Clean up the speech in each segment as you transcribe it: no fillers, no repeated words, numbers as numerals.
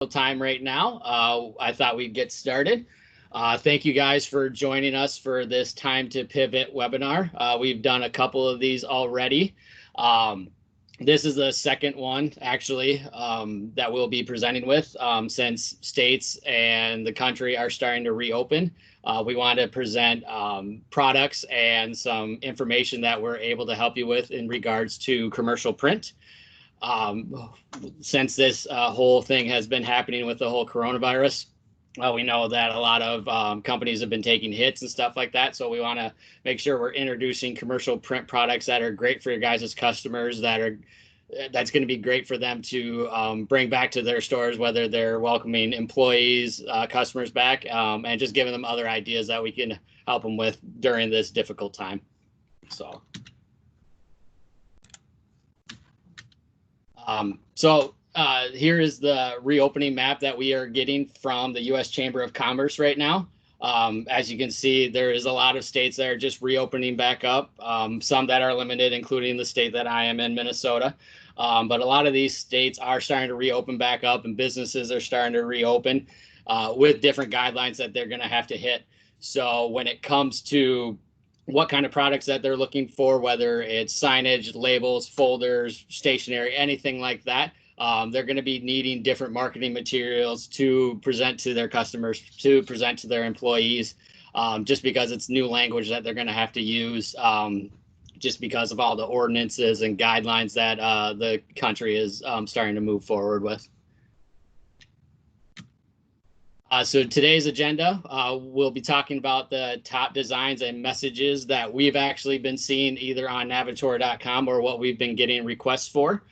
time right now. I thought we'd get started. Thank you guys for joining us for this Time to Pivot webinar. We've done a couple of these already. This is the second one, actually, that we'll be presenting with since states and the country are starting to reopen. We want to present products and some information that we're able to help you with in regards to commercial print. Since this whole thing has been happening with the whole coronavirus, we know that a lot of companies have been taking hits and stuff like that. So we want to make sure we're introducing commercial print products that are great for your guys' customers, that's going to be great for them to bring back to their stores, whether they're welcoming employees, customers back, and just giving them other ideas that we can help them with during this difficult time. Here is the reopening map that we are getting from the U.S. Chamber of Commerce right now. As you can see, there is a lot of states that are just reopening back up, some that are limited, including the state that I am in, Minnesota. But a lot of these states are starting to reopen back up, and businesses are starting to reopen with different guidelines that they're going to have to hit. So when it comes to what kind of products that they're looking for, whether it's signage, labels, folders, stationery, anything like that, they're going to be needing different marketing materials to present to their customers, to present to their employees, just because it's new language that they're going to have to use, just because of all the ordinances and guidelines that the country is starting to move forward with. So today's agenda, we'll be talking about the top designs and messages that we've actually been seeing either on Navitor.com or what we've been getting requests for.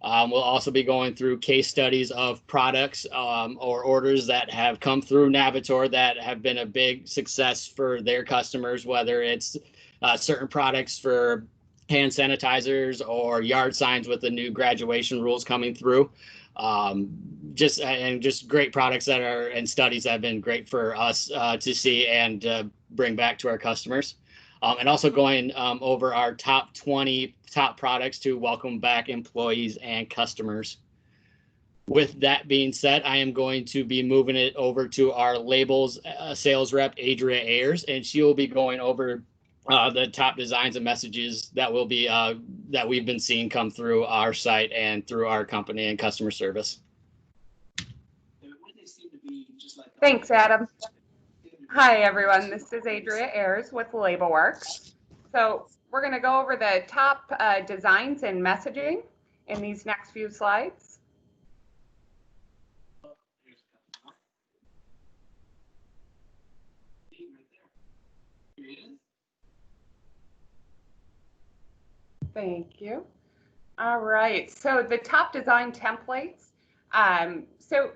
We'll also be going through case studies of products or orders that have come through Navitor that have been a big success for their customers, whether it's certain products for hand sanitizers or yard signs with the new graduation rules coming through. Just great products and studies that have been great for us to see and bring back to our customers. And also going over our top 20 top products to welcome back employees and customers. With that being said, I am going to be moving it over to our labels sales rep, Adria Ayers, and she will be going over the top designs and messages that will be that we've been seeing come through our site and through our company and customer service. Thanks, Adam. Hi, everyone. This is Adria Ayers with LabelWorks. So we're going to go over the top designs and messaging in these next few slides. Thank you. All right, so the top design templates. So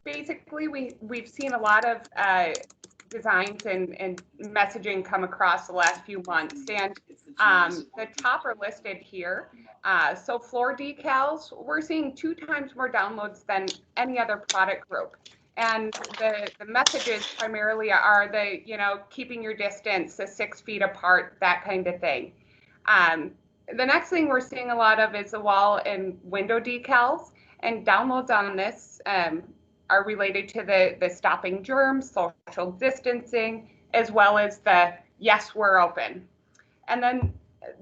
basically, we've seen a lot of designs and messaging come across the last few months, and the top are listed here. So floor decals, we're seeing 2 times more downloads than any other product group. And the messages primarily are keeping your distance, the 6 feet apart, that kind of thing. The next thing we're seeing a lot of is the wall and window decals, and downloads on this are related to the stopping germs, social distancing, as well as the yes, we're open. And then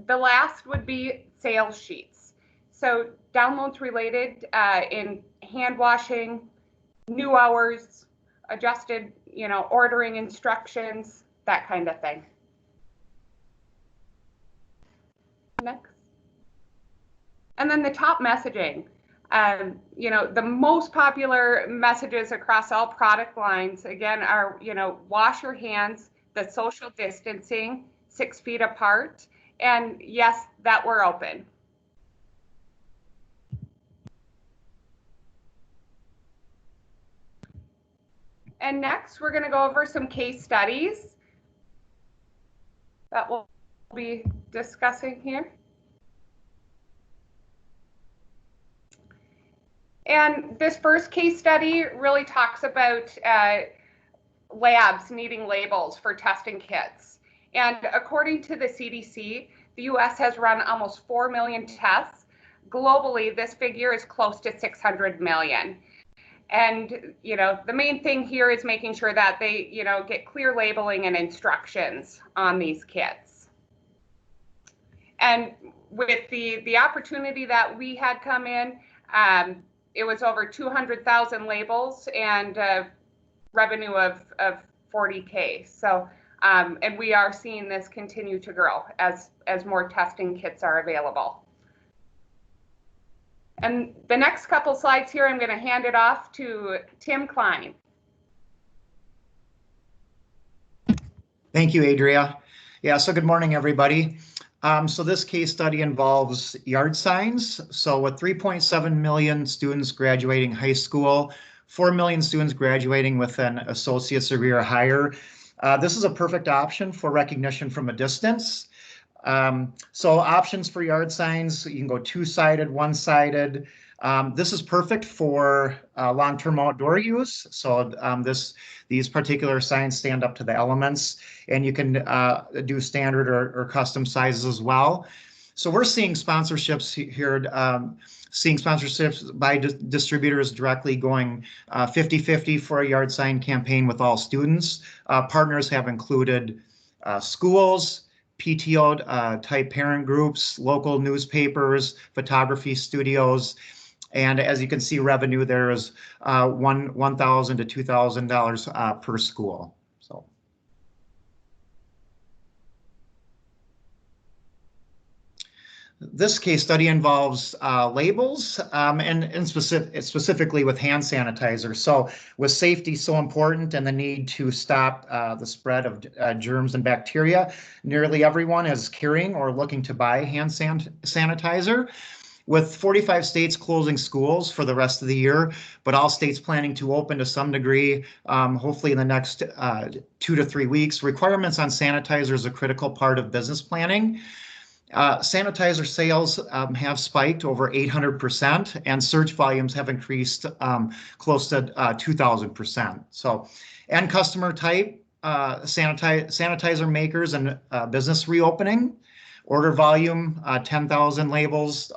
the last would be sales sheets. So downloads related in hand washing, new hours, adjusted, ordering instructions, that kind of thing. Next. And then the top messaging. The most popular messages across all product lines, again, are, wash your hands, the social distancing, 6 feet apart, and yes, that we're open. And next, we're going to go over some case studies that we'll be discussing here. And this first case study really talks about labs needing labels for testing kits. And according to the CDC, the US has run almost 4 million tests. Globally, this figure is close to 600 million. And, the main thing here is making sure that they, get clear labeling and instructions on these kits. And with the opportunity that we had come in, it was over 200,000 labels and revenue of 40K. So, and we are seeing this continue to grow as more testing kits are available. And the next couple slides here, I'm going to hand it off to Tim Klein. Thank you, Adria. Yeah, so good morning, everybody. So this case study involves yard signs. So with 3.7 million students graduating high school, 4 million students graduating with an associate's degree or higher, this is a perfect option for recognition from a distance. So options for yard signs, you can go two-sided, one-sided. This is perfect for long-term outdoor use. So these particular signs stand up to the elements, and you can do standard or custom sizes as well. So we're seeing sponsorships here, seeing sponsorships by distributors directly going 50-50 for a yard sign campaign with all students. Partners have included schools, PTO type parent groups, local newspapers, photography studios, and as you can see, revenue there is $1,000 to $2,000 per school. So. This case study involves labels and specifically with hand sanitizer. So with safety so important and the need to stop the spread of germs and bacteria, nearly everyone is carrying or looking to buy hand sanitizer. With 45 states closing schools for the rest of the year, but all states planning to open to some degree, hopefully in the next 2 to 3 weeks, requirements on sanitizer is a critical part of business planning. Sanitizer sales have spiked over 800%, and search volumes have increased close to 2,000%. So, and customer type, sanitizer makers and business reopening. Order volume, 10,000 labels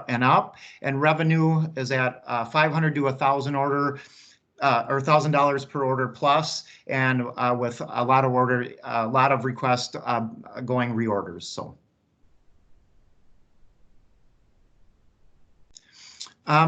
and up, and revenue is at 500 to 1,000 order or $1,000 per order plus, and with a lot of requests going reorders.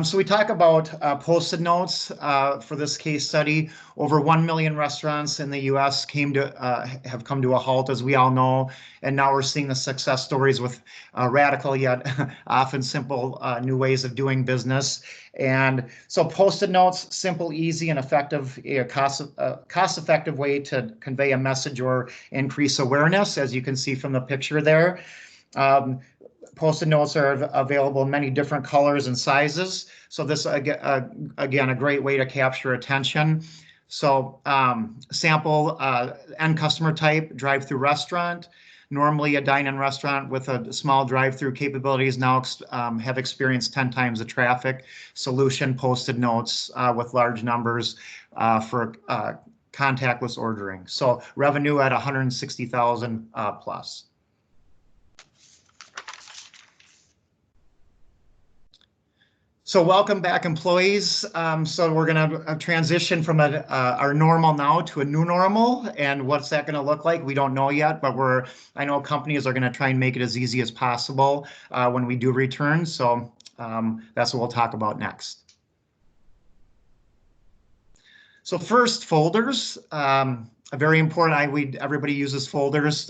So we talk about Post-it notes for this case study. Over 1 million restaurants in the U.S. have come to a halt, as we all know, and now we're seeing the success stories with radical yet often simple new ways of doing business. And so Post-it notes, simple, easy, and effective, cost-effective way to convey a message or increase awareness, as you can see from the picture there. Post-it notes are available in many different colors and sizes. So this, again, a great way to capture attention. So sample end customer type, drive-through restaurant. Normally a dine-in restaurant with a small drive-through capabilities now have experienced 10 times the traffic. Solution, Post-it notes with large numbers for contactless ordering. So revenue at 160,000 plus. So welcome back, employees. So we're going to transition from our normal now to a new normal. And what's that going to look like? We don't know yet, but I know companies are going to try and make it as easy as possible when we do return. So that's what we'll talk about next. So first, folders. Very important. Everybody uses folders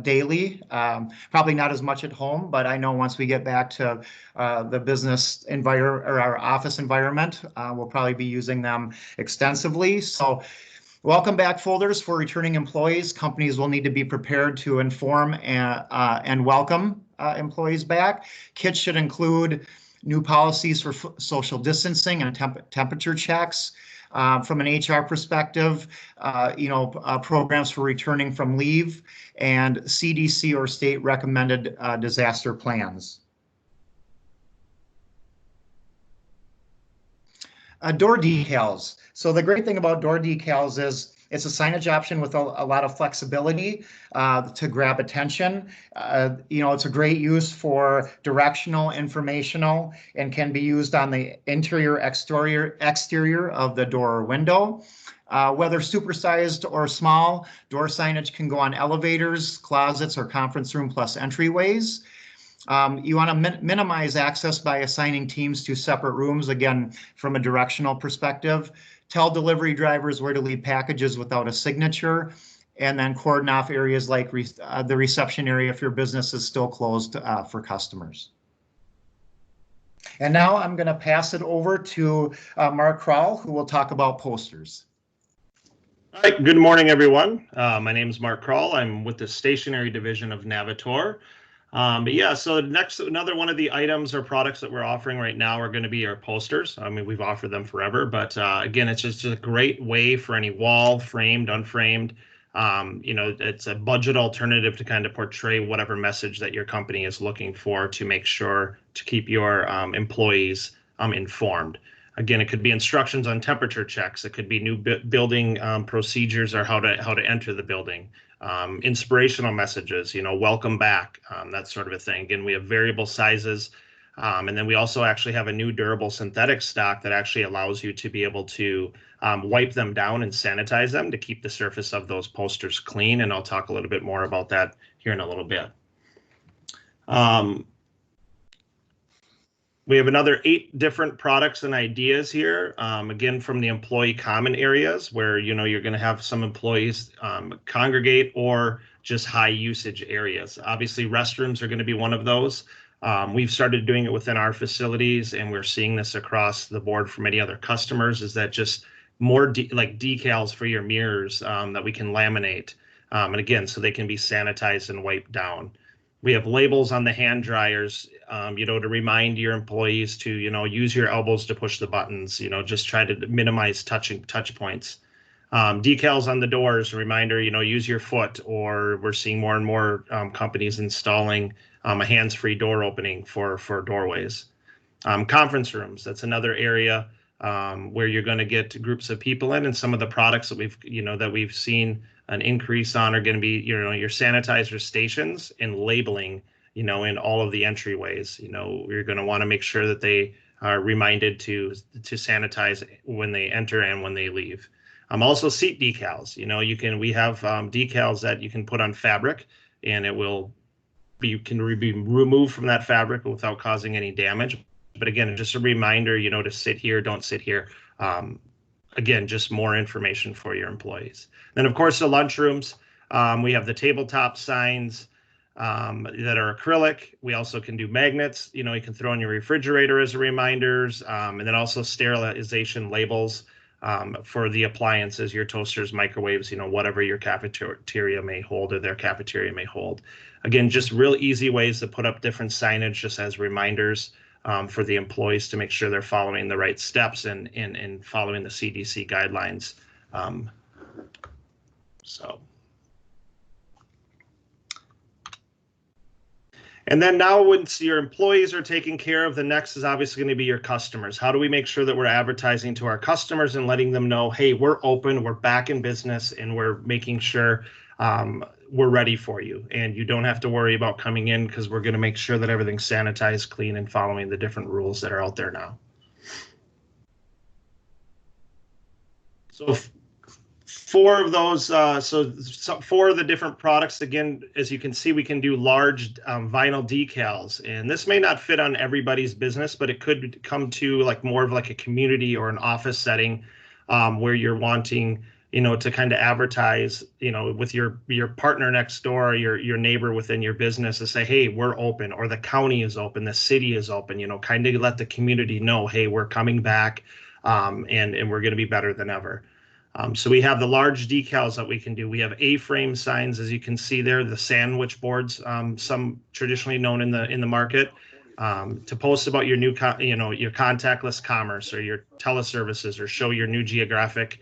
daily. Probably not as much at home, but I know once we get back to the business environment or our office environment, we'll probably be using them extensively. So welcome back folders for returning employees. Companies will need to be prepared to inform and welcome employees back. Kits should include new policies for social distancing and temperature checks. From an HR perspective, programs for returning from leave and CDC or state recommended disaster plans. Door decals. So the great thing about door decals is It's a signage option with a lot of flexibility to grab attention. It's a great use for directional, informational, and can be used on the interior, exterior of the door or window. Whether supersized or small, door signage can go on elevators, closets, or conference room plus entryways. You want to minimize access by assigning teams to separate rooms, again, from a directional perspective. Tell delivery drivers where to leave packages without a signature, and then cordon off areas like the reception area if your business is still closed for customers. And now I'm going to pass it over to Mark Kroll, who will talk about posters. All right, good morning, everyone. My name is Mark Kroll. I'm with the stationery division of Navitor. But yeah, so another one of the items or products that we're offering right now are going to be our posters. I mean, we've offered them forever, but again, it's just a great way for any wall, framed, unframed. It's a budget alternative to kind of portray whatever message that your company is looking for to make sure to keep your employees informed. Again, it could be instructions on temperature checks. It could be new building procedures or how to enter the building. Inspirational messages, welcome back, that sort of a thing. Again, we have variable sizes. And then we also actually have a new durable synthetic stock that actually allows you to be able to wipe them down and sanitize them to keep the surface of those posters clean. And I'll talk a little bit more about that here in a little bit. We have another 8 different products and ideas here, again, from the employee common areas where, you're going to have some employees congregate or just high usage areas. Obviously, restrooms are going to be one of those. We've started doing it within our facilities, and we're seeing this across the board for many other customers, is that just more like decals for your mirrors that we can laminate. And again, so they can be sanitized and wiped down. We have labels on the hand dryers, to remind your employees to, use your elbows to push the buttons, just try to minimize touch points. Decals on the doors, a reminder, use your foot, or we're seeing more and more companies installing a hands-free door opening for doorways. Conference rooms, that's another area where you're going to get groups of people in, and some of the products that we've seen an increase on are going to be, your sanitizer stations and labeling, in all of the entryways. You're going to want to make sure that they are reminded to sanitize when they enter and when they leave. Also seat decals. We have decals that you can put on fabric, and it will be removed from that fabric without causing any damage. But again, just a reminder, to sit here, don't sit here. Again, just more information for your employees. Then, of course, the lunchrooms. We have the tabletop signs that are acrylic. We also can do magnets. You can throw in your refrigerator as reminders, and then also sterilization labels for the appliances, your toasters, microwaves, whatever your cafeteria may hold or their cafeteria may hold. Again, just real easy ways to put up different signage just as reminders for the employees to make sure they're following the right steps and following the CDC guidelines. And then now, once your employees are taken care of, the next is obviously going to be your customers. How do we make sure that we're advertising to our customers and letting them know, hey, we're open, we're back in business, and we're making sure we're ready for you. And you don't have to worry about coming in, because we're going to make sure that everything's sanitized, clean, and following the different rules that are out there now. So 4 of those, so 4 of the different products, again, as you can see, we can do large vinyl decals. And this may not fit on everybody's business, but it could come to more of a community or an office setting where you're wanting, to kind of advertise, with your partner next door, or your neighbor within your business, to say, hey, we're open, or the county is open, the city is open, kind of let the community know, hey, we're coming back, and we're going to be better than ever. So we have the large decals that we can do. We have A-frame signs, as you can see there, the sandwich boards, some traditionally known in the market, to post about your new, your contactless commerce or your teleservices, or show your new geographic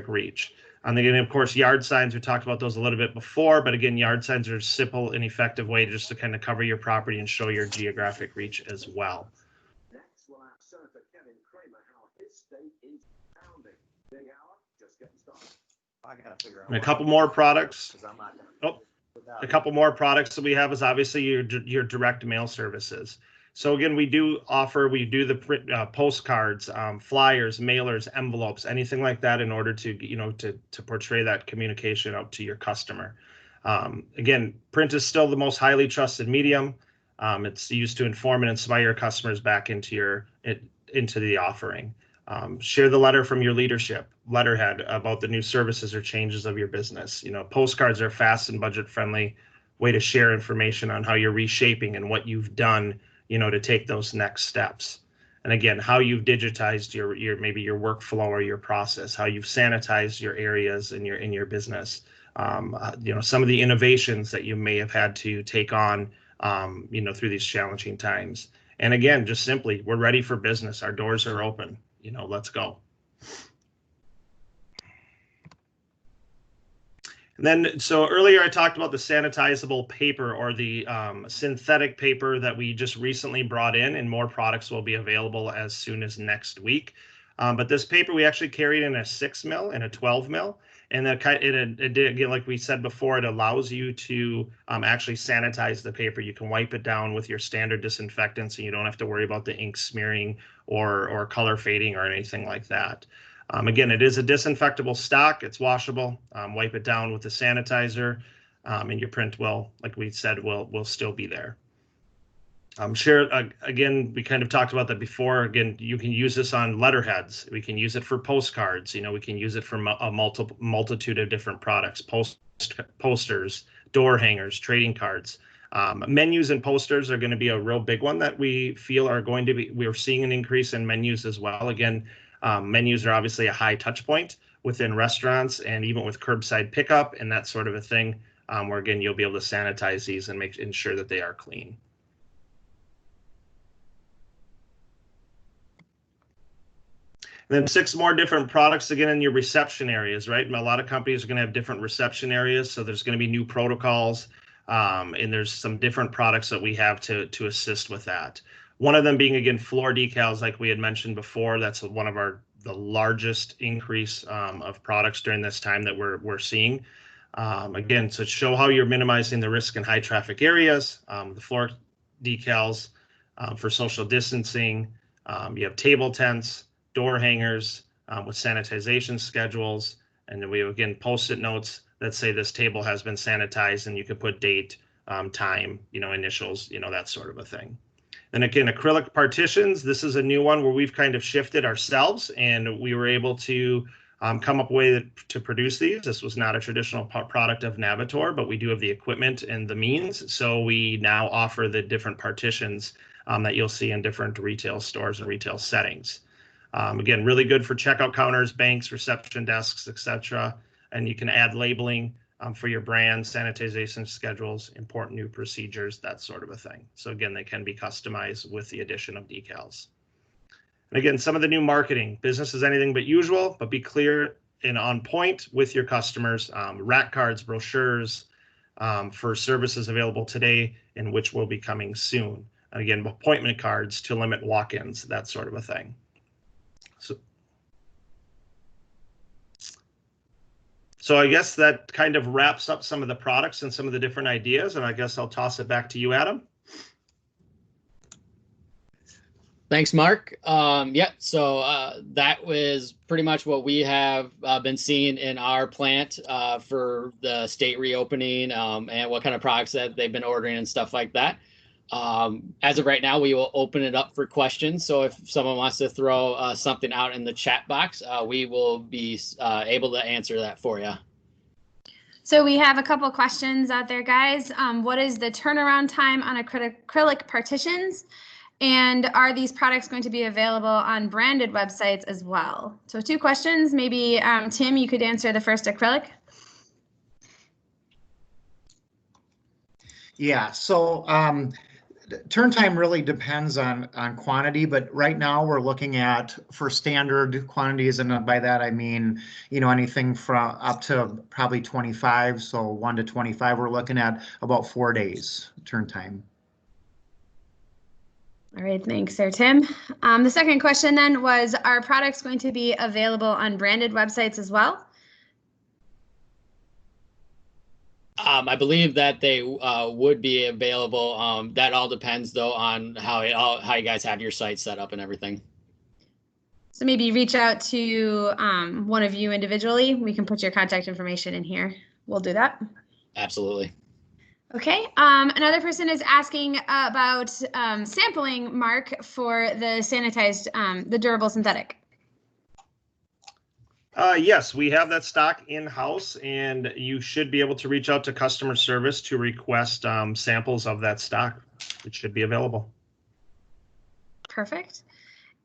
reach. And then, of course, yard signs. We talked about those a little bit before, but again, yard signs are a simple and effective way just to kind of cover your property and show your geographic reach as well. And a couple more products. Oh, a couple more products that we have is obviously your direct mail services. So again, we do the postcards, flyers, mailers, envelopes, anything like that in order to, to portray that communication out to your customer. Again, print is still the most highly trusted medium. It's used to inform and inspire customers back into the offering. Share the letter from your leadership, letterhead about the new services or changes of your business. Postcards are a fast and budget-friendly way to share information on how you're reshaping and what you've done, to take those next steps. And again, how you've digitized maybe your workflow or your process, how you've sanitized your areas in your business. Some of the innovations that you may have had to take on, through these challenging times. And again, just simply, we're ready for business. Our doors are open. Let's go. And then, so earlier I talked about the sanitizable paper or the synthetic paper that we just recently brought in, and more products will be available as soon as next week. But this paper we actually carried in a 6 mil and a 12 mil. And that it did, again, like we said before, it allows you to actually sanitize the paper. You can wipe it down with your standard disinfectant, so you don't have to worry about the ink smearing or color fading or anything like that. Again, it is a disinfectable stock. It's washable. Wipe it down with the sanitizer, and your print will, like we said, will still be there. Again, we kind of talked about that before. Again, you can use this on letterheads. We can use it for postcards. We can use it for a multitude of different products, posters, door hangers, trading cards. Menus and posters are going to be a real big one that we feel we're seeing an increase in menus as well. Again, menus are obviously a high touch point within restaurants and even with curbside pickup and that sort of a thing, where again, you'll be able to sanitize these and ensure that they are clean. And then 6 more different products, again, in your reception areas, right? And a lot of companies are going to have different reception areas. So there's going to be new protocols, and there's some different products that we have to assist with that. One of them being, again, floor decals, like we had mentioned before. That's one of the largest increase of products during this time that we're seeing. Again, to show how you're minimizing the risk in high traffic areas, the floor decals for social distancing. You have table tents, door hangers with sanitization schedules, and then we have, again, post-it notes that say this table has been sanitized, and you can put date, time, initials, that sort of a thing. And again, acrylic partitions. This is a new one where we've kind of shifted ourselves, and we were able to come up with a way to produce these. This was not a traditional product of Navitor, but we do have the equipment and the means, so we now offer the different partitions that you'll see in different retail stores and retail settings. Again, really good for checkout counters, banks, reception desks, etc. And you can add labeling for your brand, sanitization schedules, important new procedures, that sort of a thing. So again, they can be customized with the addition of decals. And again, some of the new marketing. Business is anything but usual, but be clear and on point with your customers. Rack cards, brochures for services available today and which will be coming soon. And again, appointment cards to limit walk-ins, that sort of a thing. So I guess that kind of wraps up some of the products and some of the different ideas, and I guess I'll toss it back to you, Adam. Thanks, Mark. So that was pretty much what we have been seeing in our plant for the state reopening and what kind of products that they've been ordering and stuff like that. As of right now, we will open it up for questions. So if someone wants to throw something out in the chat box, we will be able to answer that for you. So we have a couple questions out there, guys. What is the turnaround time on acrylic partitions? And are these products going to be available on branded websites as well? So 2 questions. Maybe Tim, you could answer the first acrylic. Yeah, so turn time really depends on quantity, but right now we're looking at for standard quantities, and by that I mean, anything from up to probably 25, so 1 to 25, we're looking at about 4 days turn time. All right, thanks there, Tim. The second question then was, are products going to be available on branded websites as well? I believe that they would be available. That all depends though on how you guys have your site set up and everything. So maybe reach out to one of you individually. We can put your contact information in here. We'll do that. Absolutely. Okay. Another person is asking about sampling, Mark, for the sanitized, the durable synthetic. Yes, we have that stock in-house, and you should be able to reach out to customer service to request samples of that stock. It should be available. Perfect.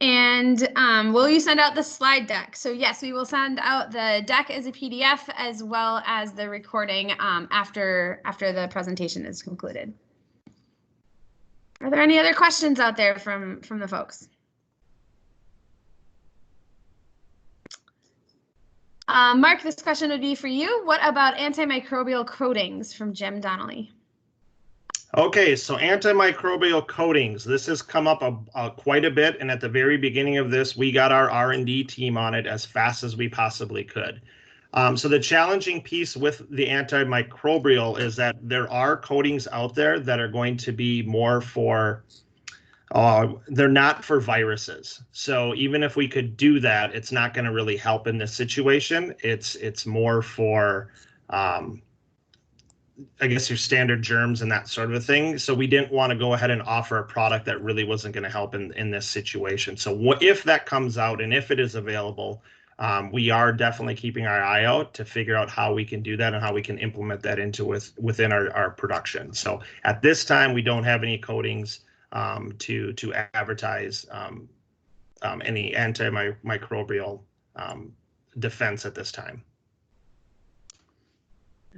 And will you send out the slide deck? So yes, we will send out the deck as a PDF as well as the recording after the presentation is concluded. Are there any other questions out there from the folks? Mark, this question would be for you. What about antimicrobial coatings from Jim Donnelly? Okay, so antimicrobial coatings. This has come up quite a bit, and at the very beginning of this, we got our R&D team on it as fast as we possibly could. So the challenging piece with the antimicrobial is that there are coatings out there that are going to be more for they're not for viruses. So even if we could do that, it's not going to really help in this situation. It's more for, I guess, your standard germs and that sort of a thing. So we didn't want to go ahead and offer a product that really wasn't going to help in this situation. So what if that comes out and if it is available, we are definitely keeping our eye out to figure out how we can do that and how we can implement that into within our production. So at this time, we don't have any coatings to advertise any antimicrobial defense at this time.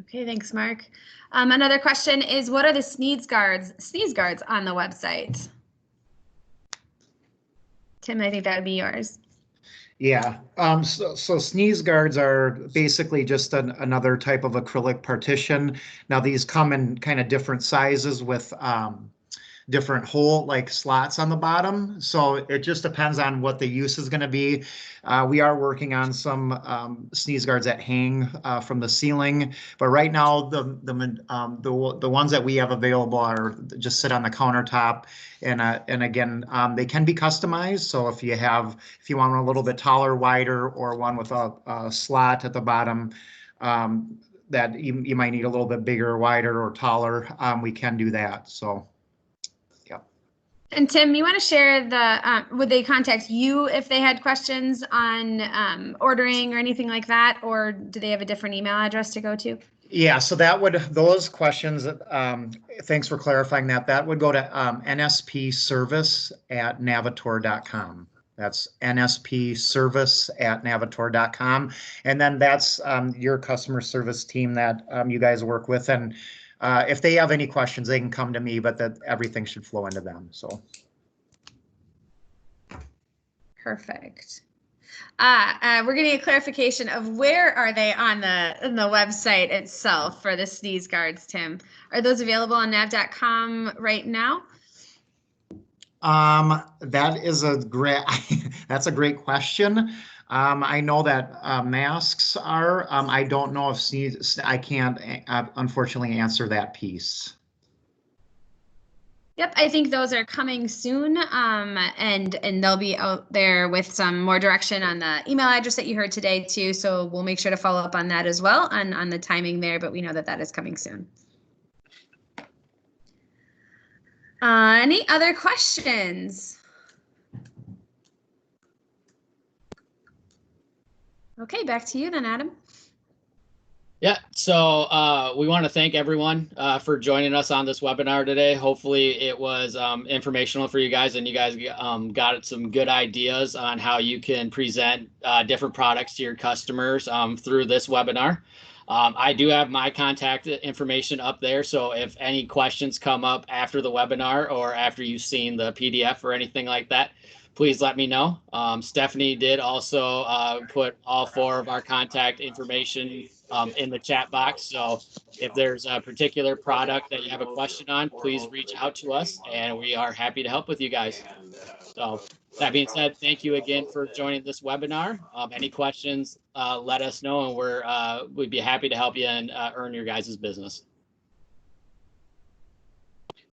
Okay, thanks, Mark. Another question is, what are the sneeze guards on the website? Tim, I think that would be yours. Yeah, so sneeze guards are basically just another type of acrylic partition. Now these come in kind of different sizes with different hole like slots on the bottom. So it just depends on what the use is going to be. We are working on some sneeze guards that hang from the ceiling, but right now the ones that we have available are just sit on the countertop, and again they can be customized. So if you want one a little bit taller, wider, or one with a slot at the bottom that you might need a little bit bigger, wider, or taller, we can do that. So. And Tim, you want to share would they contact you if they had questions on ordering or anything like that, or do they have a different email address to go to? Yeah, so those questions, thanks for clarifying that. That would go to nspservice@navitor.com. That's nspservice@navitor.com. And then that's your customer service team that you guys work with. And if they have any questions, they can come to me, but that everything should flow into them. So. Perfect. We're getting a clarification of where are they on the website itself for the sneeze guards, Tim? Are those available on nav.com right now? That is that's a great question. I know that masks are. I don't know if I can't unfortunately answer that piece. Yep, I think those are coming soon, and they'll be out there with some more direction on the email address that you heard today too. So we'll make sure to follow up on that as well on the timing there, but we know that is coming soon. Any other questions? Okay, back to you then, Adam. Yeah, so we want to thank everyone for joining us on this webinar today. Hopefully it was informational for you guys, and you guys got some good ideas on how you can present different products to your customers through this webinar. I do have my contact information up there, so if any questions come up after the webinar or after you've seen the PDF or anything like that, please let me know. Stephanie did also put all 4 of our contact information in the chat box. So if there's a particular product that you have a question on, please reach out to us and we are happy to help with you guys. So that being said, thank you again for joining this webinar. Any questions, let us know and we'd be happy to help you and earn your guys' business.